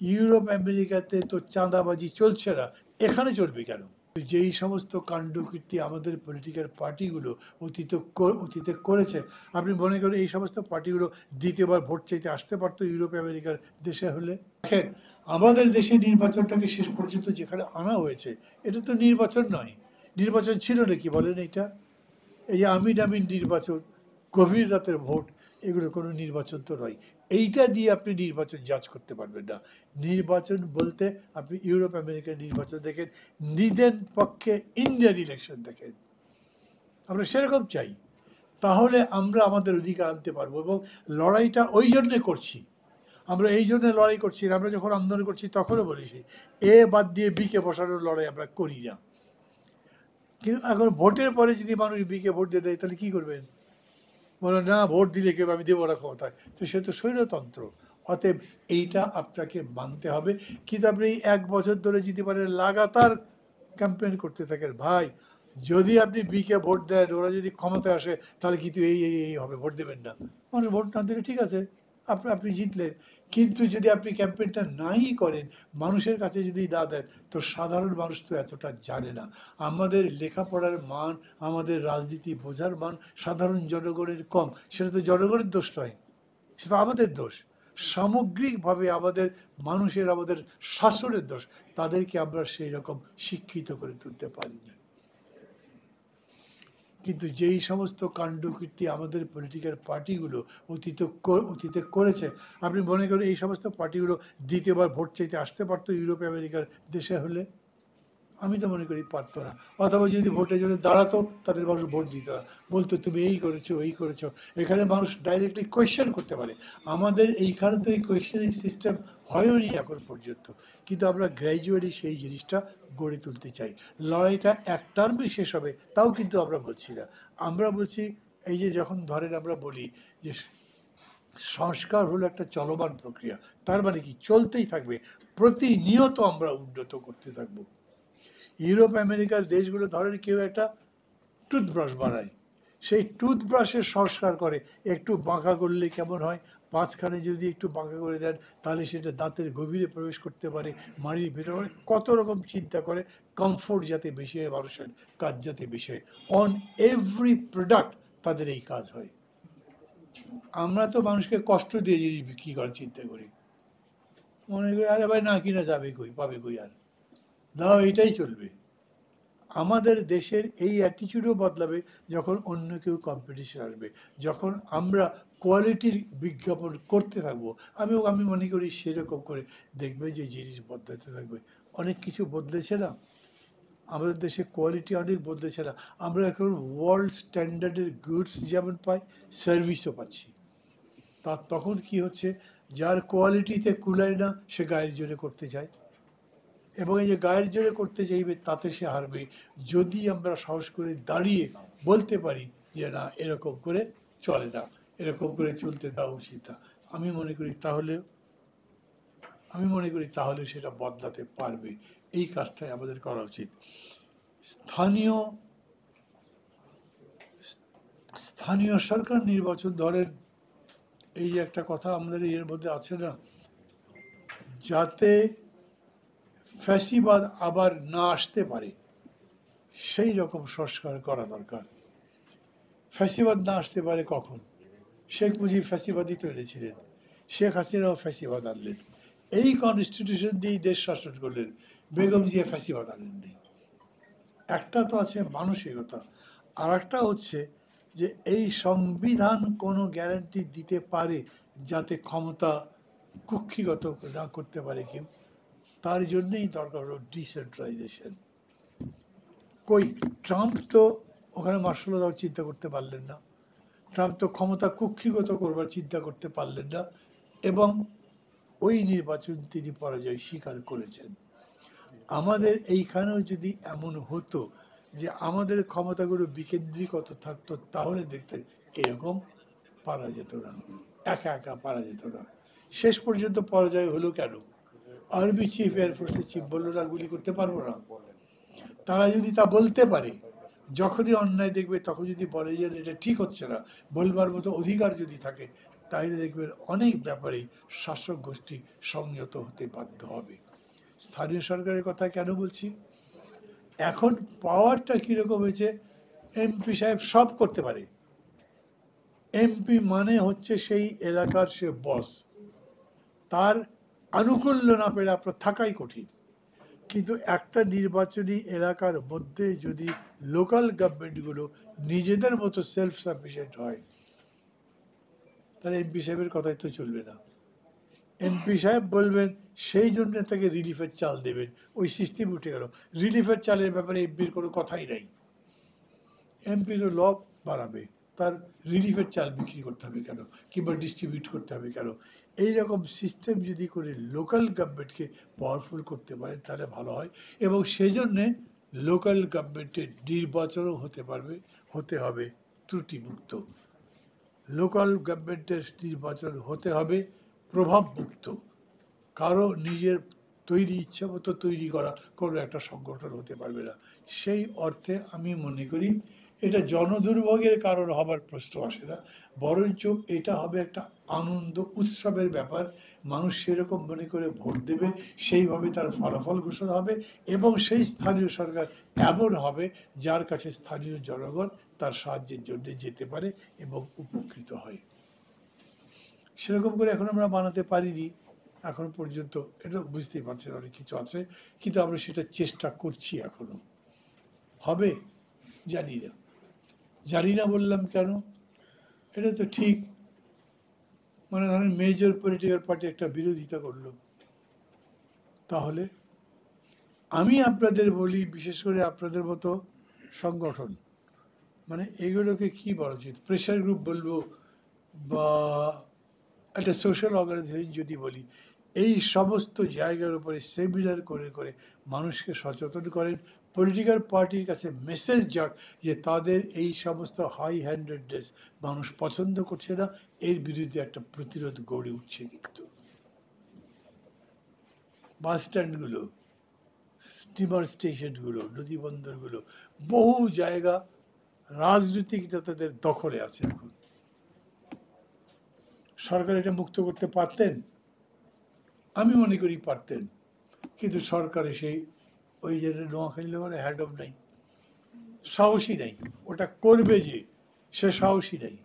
Europe আমেরিকাতে তো চাঁদাবাজি চলছে না, এখানে চলবে কেন? যেই সমস্ত কাণ্ডকীর্তি আমাদের পলিটিক্যাল পার্টিগুলো অতীতে করেছে, আপনি মনে করেন এই সমস্ত পার্টিগুলো দ্বিতীয়বার ভোট চাইতে আসতে পারতো ইউরোপ আমেরিকার দেশে হলে? দেখেন, আমাদের দেশে নির্বাচনটাকে শেষ পর্যন্ত যেখানে আনা হয়েছে, এটা তো নির্বাচন নয়। নির্বাচন ছিল নাকি বলেন? এটা এই যে আমিন আমিন নির্বাচন, গভীর রাতের ভোট, এগুলো কোনো নির্বাচন তো নয়। এইটা দিয়ে আপনি নির্বাচন জাজ করতে পারবেন না। নির্বাচন বলতে আপনি ইউরোপ আমেরিকার নির্বাচন দেখেন, নিদেন পক্ষে ইন্ডিয়ান ইলেকশন দেখেন। আমরা সেরকম চাই, তাহলে আমরা আমাদের অধিকার আনতে পারবো। এবং লড়াইটা ওই জন্যে করছি, আমরা এই জন্য লড়াই করছি। আমরা যখন আন্দোলন করছি তখনও বলেছি, এ বাদ দিয়ে বিকে বসানোর লড়াই আমরা করি না। কিন্তু এখন ভোটের পরে যদি মানুষ বিকে ভোট দিয়ে দেয়, তাহলে কী করবেন? বলে না, ভোট দিলে কেউ, আমি দেবো না ক্ষমতায়, তো সে তো স্বৈরতন্ত্র। অতএব এইটা আপনাকে মানতে হবে। কিন্তু আপনি 1 বছর ধরে যদি পারেন লাগাতার ক্যাম্পেইন করতে থাকেন, ভাই যদি আপনি বিকে ভোট দেন, ওরা যদি ক্ষমতায় আসে, তাহলে কিন্তু এই এই এই হবে, ভোট দেবেন না। মানুষ ভোট না দিলে ঠিক আছে, আপনি জিতলেন। কিন্তু যদি আপনি ক্যাম্পেইনটা নাই করেন, মানুষের কাছে যদি না দেন, তো সাধারণ মানুষ তো এতটা জানে না। আমাদের লেখাপড়ার মান, আমাদের রাজনীতি বোঝার মান সাধারণ জনগণের কম। সেটা তো জনগণের দোষ নয়, সেটা আমাদের দোষ। সামগ্রিকভাবে আমাদের মানুষের, আমাদের শাসনের দোষ। তাদেরকে আমরা সেই রকম শিক্ষিত করে তুলতে পারিনি। কিন্তু যেই সমস্ত কাণ্ডকীর্তি আমাদের পলিটিক্যাল পার্টিগুলো অতীতে করেছে, আপনি মনে করেন এই সমস্ত পার্টিগুলো দ্বিতীয়বার ভোট চাইতে আসতে পারতো ইউরোপ আমেরিকার দেশে হলে? আমি তো মনে করি পারতো না। অথবা যদি ভোটের জন্য দাঁড়াতো, তাদের মানুষ ভোট দিত না, বলতো তুমি এই করেছো, এই করেছো। এখানে মানুষ ডাইরেক্টলি কোয়েশ্চেন করতে পারে। আমাদের এইখানে তো এই কোয়েশ্চেনিং সিস্টেম হয়নি এখন পর্যন্ত, কিন্তু আমরা গ্র্যাজুয়ালি সেই জিনিসটা গড়ে তুলতে চাই। লড়াইটা এক টার্মে শেষ হবে তাও কিন্তু আমরা বলছি না। আমরা বলছি, এই যে যখন ধরেন আমরা বলি যে সংস্কার হলো একটা চলমান প্রক্রিয়া, তার মানে কি চলতেই থাকবে, প্রতিনিয়ত আমরা উন্নত করতে থাকবো। ইউরোপ আমেরিকার দেশগুলো ধরেন কেউ একটা টুথব্রাশ বানায়, সেই টুথব্রাশের সংস্কার করে, একটু বাঁকা করলে কেমন হয়, মাঝখানে যদি একটু বাঁকা করে দেন, তাহলে সেটা দাঁতের গভীরে প্রবেশ করতে পারে, মাড়ির ভেতরে কত রকম চিন্তা করে, কমফোর্ট যাতে বেশি হয়, মানুষের কাজ যাতে বেশি হয়। অন এভরি প্রোডাক্ট তাদের এই কাজ হয়। আমরা তো মানুষকে কষ্ট দিয়ে জিনিস বিক্রি করার চিন্তা করি, মনে করি আরে ভাই না কিনা যাবে কই, পাবে কই, আর দাও এটাই চলবে। আমাদের দেশের এই অ্যাটিটিউডও বদলাবে যখন অন্য কেউ কম্পিটিশন আসবে, যখন আমরা কোয়ালিটির বিজ্ঞাপন করতে থাকবো। আমি মনে করি সেরকম করে দেখবে যে জিনিস বদলাতে থাকবে। অনেক কিছু বদলেছে না আমাদের দেশে, কোয়ালিটি অনেক বদলেছে না। আমরা এখন ওয়ার্ল্ড স্ট্যান্ডার্ডের গুডস যেমন পাই, সার্ভিসও পাচ্ছি। তখন কি হচ্ছে, যার কোয়ালিটিতে কুলায় না, সে গায়ের জোরে করতে চায়, এবং এই যে গায়ের জোরে করতে চাইবে, তাতে সে হারবে। যদি আমরা সাহস করে দাঁড়িয়ে বলতে পারি যে না, এরকম করে চলে না, এরকম করে চলতে দেওয়া উচিত না, আমি মনে করি তাহলে সেটা বদলাতে পারবে। এই কাজটাই আমাদের করা উচিত। স্থানীয় সরকার নির্বাচন ধরেন, এই যে একটা কথা আমাদের এর মধ্যে আছে না, যাতে ফ্যাসিবাদ আবার না আসতে পারে সেই রকম সংস্কার করা দরকার। ফ্যাসিবাদ না আসতে পারে কখন? শেখ মুজিব ফ্যাসিবাদই তো এনেছিলেন, শেখ হাসিনাও ফ্যাসিবাদ আনলেন, এই কনস্টিটিউশন দিয়েই দেশ শাসন করলেন, বেগম জিয়া ফ্যাসিবাদ আনেননি। একটা তো আছে মানসিকতা, আর একটা হচ্ছে যে এই সংবিধান কোনো গ্যারান্টি দিতে পারে যাতে ক্ষমতা কুক্ষিগত না করতে পারে কেউ। তার জন্যই দরকার হলো ডিসেন্ট্রালাইজেশন। কই ট্রাম্প তো ওখানে মার্শাল ল দেওয়ার চিন্তা করতে পারলেন না, ট্রাম্প তো ক্ষমতা কুক্ষিগত করবার চিন্তা করতে পারলেন না, এবং ওই নির্বাচন তিনি পরাজয় স্বীকার করেছেন। আমাদের এইখানেও যদি এমন হতো যে আমাদের ক্ষমতাগুলো বিকেন্দ্রীকৃত থাকতো, তাহলে দেখতেন এরকম পারা যেত না, একা একা পারা যেত না। শেষ পর্যন্ত পরাজয় হলো কেন? আর্মি চিফ, এয়ারফোর্সের চিফ বললো না, গুলি করতে পারবো না। তারা যদি তা বলতে পারে, যখনই অন্যায় দেখবে তখন যদি বলে যে এটা ঠিক হচ্ছে না, বলবার মতো অধিকার যদি থাকে, তাইলে দেখবেন অনেক ব্যাপারেই শাসক গোষ্ঠী সংযত হতে বাধ্য হবে। স্থানীয় সরকারের কথা কেন বলছি? এখন পাওয়ারটা কীরকম হয়েছে, এমপি সাহেব সব করতে পারে। এমপি মানে হচ্ছে সেই এলাকার সে বস, তার আনুকূল্য না পেলে আপনার থাকাই কঠিন। কিন্তু একটা নির্বাচনী এলাকার মধ্যে যদি লোকাল গভর্নমেন্টগুলো নিজেদের মতো সেলফ সাফিসিয়েন্ট হয়, তাহলে এমপি সাহেবের কথাই তো চলবে না। এমপি সাহেব বলবেন, সেই জন্য তাকে রিলিফের চাল দেবেন, ওই সিস্টেম উঠে গেল। রিলিফের চালের ব্যাপারে এমপির কোনো কথাই নাই। এমপি তো ল বাড়াবে, তার রিলিফের চাল বিক্রি করতে হবে কেন, কিংবা ডিস্ট্রিবিউট করতে হবে কেন? এইরকম সিস্টেম যদি করে লোকাল গভর্নমেন্টকে পাওয়ারফুল করতে পারে তাহলে ভালো হয়। এবং সেই জন্যে লোকাল গভর্নমেন্টের নির্বাচনও হতে হবে ত্রুটিমুক্ত। লোকাল গভর্নমেন্টের নির্বাচন হতে হবে প্রভাবমুক্ত। কারো নিজের ইচ্ছা মতো তৈরি করা কোনো একটা সংগঠন হতে পারবে না। সেই অর্থে আমি মনে করি এটা জনদুর্ভোগের কারণ হবার প্রশ্ন আসে না, বরঞ্চ এটা হবে একটা আনন্দ উৎসবের ব্যাপার। মানুষ সেরকম মনে করে ভোট দেবে, সেইভাবে তার ফলাফল ঘোষণা হবে, এবং সেই স্থানীয় সরকার এমন হবে যার কাছে স্থানীয় জনগণ তার সাহায্যের জন্য যেতে পারে এবং উপকৃত হয়। সেরকম করে এখন আমরা বানাতে পারিনি এখন পর্যন্ত, এটা বুঝতেই পারছেন অনেক কিছু আছে, কিন্তু আমরা সেটা চেষ্টা করছি। এখনো হবে জানি না বললাম কেন, এটা তো ঠিক। মানে ধরেন মেজর পলিটিক্যাল পার্টি একটা বিরোধিতা করলো, তাহলে আমি আপনাদের বলি, বিশেষ করে আপনাদের মতো সংগঠন, মানে এগুলোকে কি বলা উচিত, প্রেশার গ্রুপ বলবো বা একটা সোশ্যাল অর্গানাইজেশন যদি বলি, এই সমস্ত জায়গার উপরে সেমিনার করে করে মানুষকে সচেতন করেন। পলিটিক্যাল পার্টির কাছে মেসেজ যাক যে তাদের এই সমস্ত হাই হ্যান্ডেডনেস মানুষ পছন্দ করছে না, এর বিরুদ্ধে একটা প্রতিরোধ গড়ে উঠছে। কিন্তু বাস স্ট্যান্ডগুলো, স্টিমার স্টেশনগুলো, নদী বন্দরগুলো, বহু জায়গা রাজনৈতিক নেতাদের দখলে আছে। এখন সরকার এটা মুক্ত করতে পারতেন, আমি মনে করি পারতেন, কিন্তু সরকারে সেই ওই যে নোয়াখালী মানে হ্যাডম নাই, সাহসী নেই, ওটা করবে যে সে সাহসী নেই।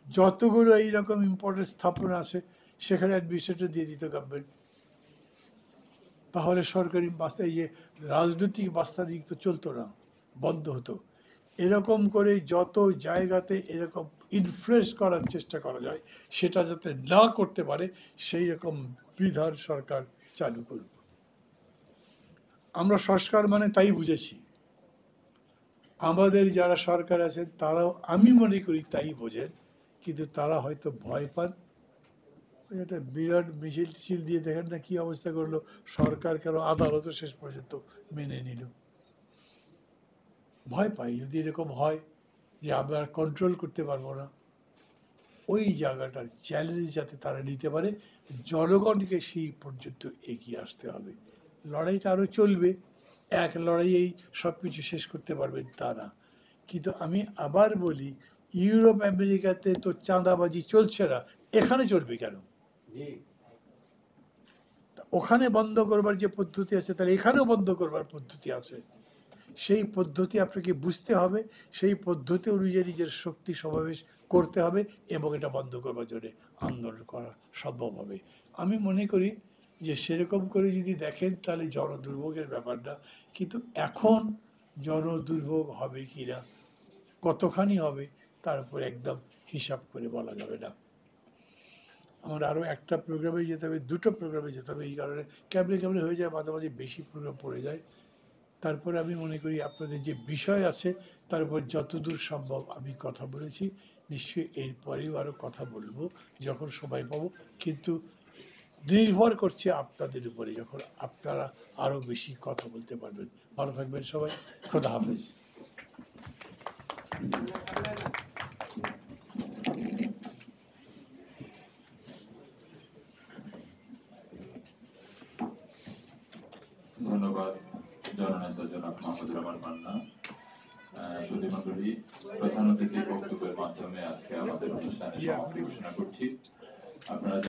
যতগুলো এইরকম ইম্পর্টেন্ট স্থাপনা আছে সেখানে অ্যাডমিনিস্ট্রেটর দিয়ে দিত গভর্নমেন্ট, তাহলে সরকারি বাস্তা, এই যে রাজনৈতিক বাস্তাদিক তো চলতো না, বন্ধ হতো। এরকম করে যত জায়গাতে এরকম ইনফ্লুয়েন্স করার চেষ্টা করা যায়, সেটা যাতে না করতে পারে সেই রকম বিধান সরকার চালু করুক। আমরা সংস্কার মানে তাই বুঝেছি, আমাদের যারা সরকার আছেন তারাও আমি মনে করি তাই বোঝেন, কিন্তু তারা হয়তো ভয় পান। একটা বিরাট মিছিল টিছিল দিয়ে দেখেন না কি অবস্থা করলো, সরকার কেন আদালতও শেষ পর্যন্ত মেনে নিল। ভয় পাই যদি এরকম হয় যে আমরা কন্ট্রোল করতে পারবো না, ওই জায়গাটার চ্যালেঞ্জ যাতে তারা নিতে পারে, জনগণকে সেই পর্যন্ত এগিয়ে আসতে হবে। লড়াইটা আরও চলবে, এক লড়াইয়েই সব কিছু শেষ করতে পারবেন তা না। কিন্তু আমি আবার বলি, ইউরোপ আমেরিকাতে তো চাঁদাবাজি চলছে না, এখানে চলবে কেন? ওখানে বন্ধ করবার যে পদ্ধতি আছে, তাহলে এখানেও বন্ধ করবার পদ্ধতি আছে। সেই পদ্ধতি আপনাকে বুঝতে হবে, সেই পদ্ধতি অনুযায়ী নিজের শক্তি সমাবেশ করতে হবে, এবং এটা বন্ধ করবার জন্য আন্দোলন করা সম্ভব হবে। আমি মনে করি যে সেরকম করে যদি দেখেন তাহলে জনদুর্ভোগের ব্যাপারটা, কিন্তু এখন জনদুর্ভোগ হবে কি না, কতখানি হবে, তার উপর একদম হিসাব করে বলা যাবে না। আমার আরও একটা প্রোগ্রামে যেতে হবে, দুটো প্রোগ্রামে যেতে হবে, এই কারণে ক্যাবলে হয়ে যায়, মাঝে মাঝে বেশি প্রোগ্রাম পড়ে যায়। তারপরে আমি মনে করি আপনাদের যে বিষয় আছে তার উপর যতদূর সম্ভব আমি কথা বলেছি, নিশ্চয়ই এরপরেও আরও কথা বলবো যখন সময় পাবো, কিন্তু নির্ভর করছে আপনাদের উপরে, যখন আপনারা আরও বেশি কথা বলতে পারবেন। ভালো থাকবেন সবাই, খোদা হাফেজ। ধন্যবাদ জননেতা জনাব মাহমুদুর রহমান মান্না। সুধীমণ্ডলী, প্রধান অতিথির বক্তব্যের মাধ্যমে আজকে আমাদের অনুষ্ঠানের সমাপ্তি ঘোষণা করছি। আপনারা